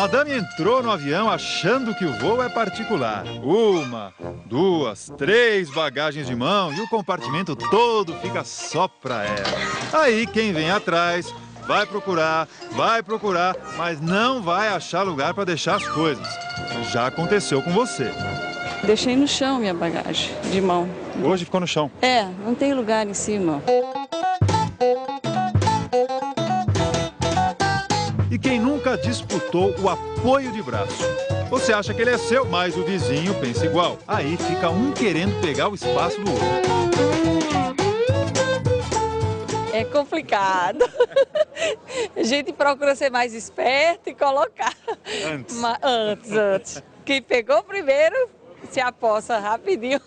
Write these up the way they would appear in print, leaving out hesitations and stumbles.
Madame entrou no avião achando que o voo é particular. 1, 2, 3 bagagens de mão e o compartimento todo fica só pra ela. Aí quem vem atrás vai procurar, mas não vai achar lugar para deixar as coisas. Já aconteceu com você. Deixei no chão minha bagagem de mão. Hoje ficou no chão? É, não tem lugar em cima. E quem nunca disputou o apoio de braço? Você acha que ele é seu, mas o vizinho pensa igual. Aí fica um querendo pegar o espaço do outro. É complicado. A gente procura ser mais esperto e colocar. Antes. Quem pegou primeiro se aposta rapidinho.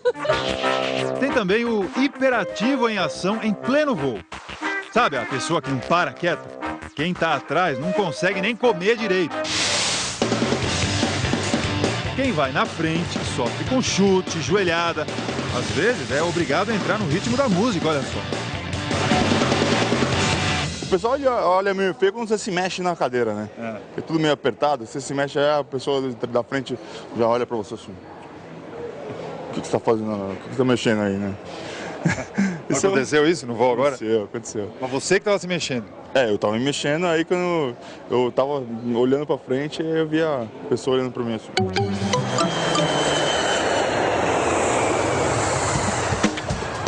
Tem também o hiperativo em ação em pleno voo. Sabe a pessoa que não para quieta? Quem tá atrás não consegue nem comer direito. Quem vai na frente sofre com chute, joelhada. Às vezes é obrigado a entrar no ritmo da música, olha só. O pessoal olha meio feio quando você se mexe na cadeira, né? É tudo meio apertado, você se mexe, aí a pessoa da frente já olha pra você assim. O que você tá fazendo? O que você tá mexendo aí, né? Aconteceu isso no voo agora? Aconteceu. Mas você que tava se mexendo? É, eu tava me mexendo, aí quando eu tava olhando pra frente, eu vi a pessoa olhando pra mim assim.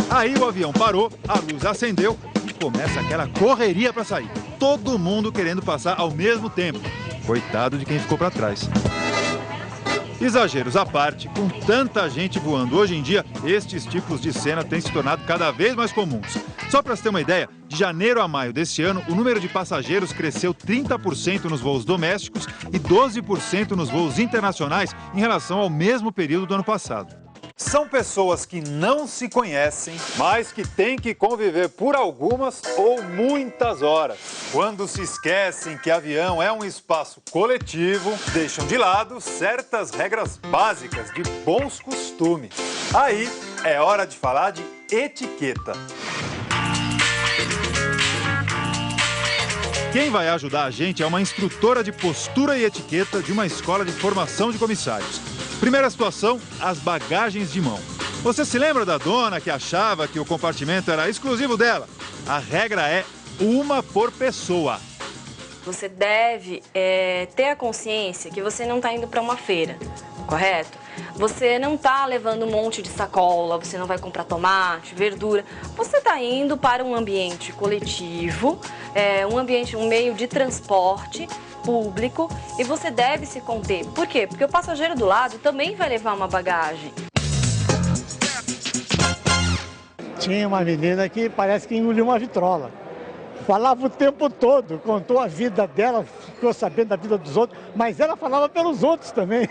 Aí o avião parou, a luz acendeu e começa aquela correria para sair. Todo mundo querendo passar ao mesmo tempo. Coitado de quem ficou para trás. Exageros à parte, com tanta gente voando hoje em dia, estes tipos de cena têm se tornado cada vez mais comuns. Só para você ter uma ideia, de janeiro a maio deste ano, o número de passageiros cresceu 30% nos voos domésticos e 12% nos voos internacionais em relação ao mesmo período do ano passado. São pessoas que não se conhecem, mas que têm que conviver por algumas ou muitas horas. Quando se esquecem que avião é um espaço coletivo, deixam de lado certas regras básicas de bons costumes. Aí é hora de falar de etiqueta. Quem vai ajudar a gente é uma instrutora de postura e etiqueta de uma escola de formação de comissários. Primeira situação, as bagagens de mão. Você se lembra da dona que achava que o compartimento era exclusivo dela? A regra é 1 por pessoa. Você deve ter a consciência que você não está indo para uma feira, correto? Você não está levando um monte de sacola, você não vai comprar tomate, verdura. Você está indo para um ambiente coletivo, um meio de transporte público, e você deve se conter. Por quê? Porque o passageiro do lado também vai levar uma bagagem. Tinha uma menina que parece que engoliu uma vitrola. Falava o tempo todo, contou a vida dela, ficou sabendo da vida dos outros, mas ela falava pelos outros também.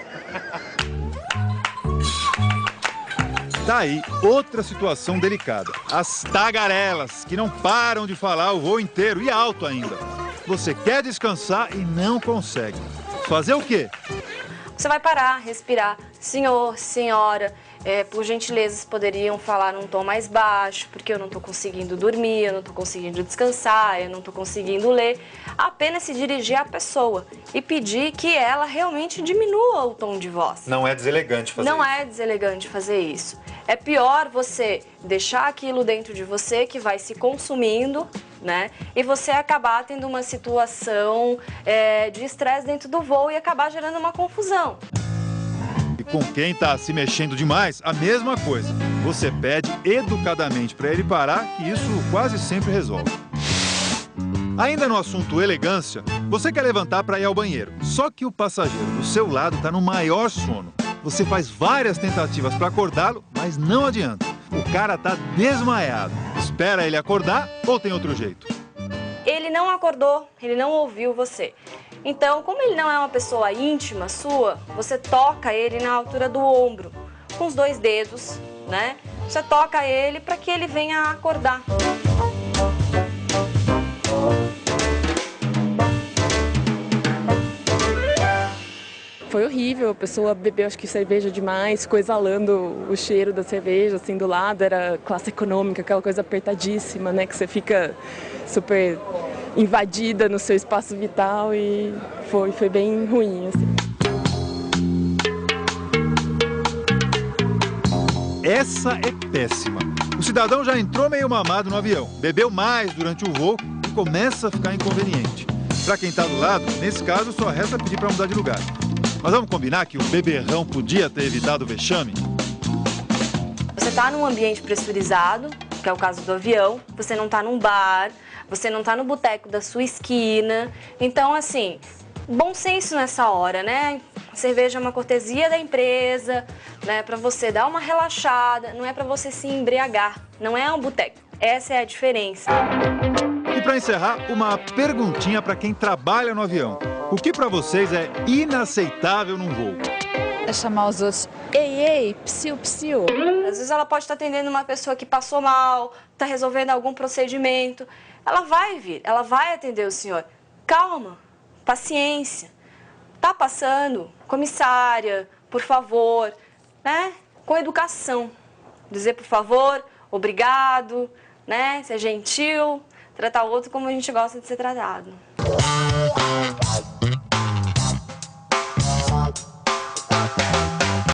Tá aí outra situação delicada. As tagarelas, que não param de falar o voo inteiro e alto ainda. Você quer descansar e não consegue. Fazer o quê? Você vai parar, respirar. Senhor, senhora, por gentileza, vocês poderiam falar num tom mais baixo, porque eu não estou conseguindo dormir, eu não estou conseguindo descansar, eu não estou conseguindo ler. Apenas se dirigir à pessoa e pedir que ela realmente diminua o tom de voz. Não é deselegante fazer isso. Não é deselegante fazer isso. É pior você deixar aquilo dentro de você que vai se consumindo, né? E você acabar tendo uma situação de estresse dentro do voo e acabar gerando uma confusão. E com quem está se mexendo demais, a mesma coisa. Você pede educadamente para ele parar, que isso quase sempre resolve. Ainda no assunto elegância, você quer levantar para ir ao banheiro. Só que o passageiro do seu lado está no maior sono. Você faz várias tentativas para acordá-lo, mas não adianta. O cara está desmaiado. Espera ele acordar ou tem outro jeito? Ele não acordou, ele não ouviu você. Então, como ele não é uma pessoa íntima sua, você toca ele na altura do ombro, com os 2 dedos, né? Você toca ele para que ele venha a acordar. Foi horrível, a pessoa bebeu acho que cerveja demais, ficou exalando o cheiro da cerveja assim do lado, era classe econômica, aquela coisa apertadíssima, né, que você fica super invadida no seu espaço vital e foi bem ruim, assim. Essa é péssima. O cidadão já entrou meio mamado no avião, bebeu mais durante o voo e começa a ficar inconveniente. Para quem está do lado, nesse caso, só resta pedir para mudar de lugar. Mas vamos combinar que o beberrão podia ter evitado o vexame? Você está num ambiente pressurizado, que é o caso do avião, você não está num bar, você não está no boteco da sua esquina. Então, assim, bom senso nessa hora, né? Cerveja é uma cortesia da empresa, né? Para você dar uma relaxada, não é para você se embriagar, não é um boteco. Essa é a diferença. E para encerrar, uma perguntinha para quem trabalha no avião. O que para vocês é inaceitável num voo? É chamar os outros, ei, psiu, psiu. Às vezes ela pode estar atendendo uma pessoa que passou mal, está resolvendo algum procedimento. Ela vai vir, ela vai atender o senhor. Calma, paciência. Tá passando, comissária, por favor, né? Com educação. Dizer por favor, obrigado, né? Ser gentil, tratar o outro como a gente gosta de ser tratado.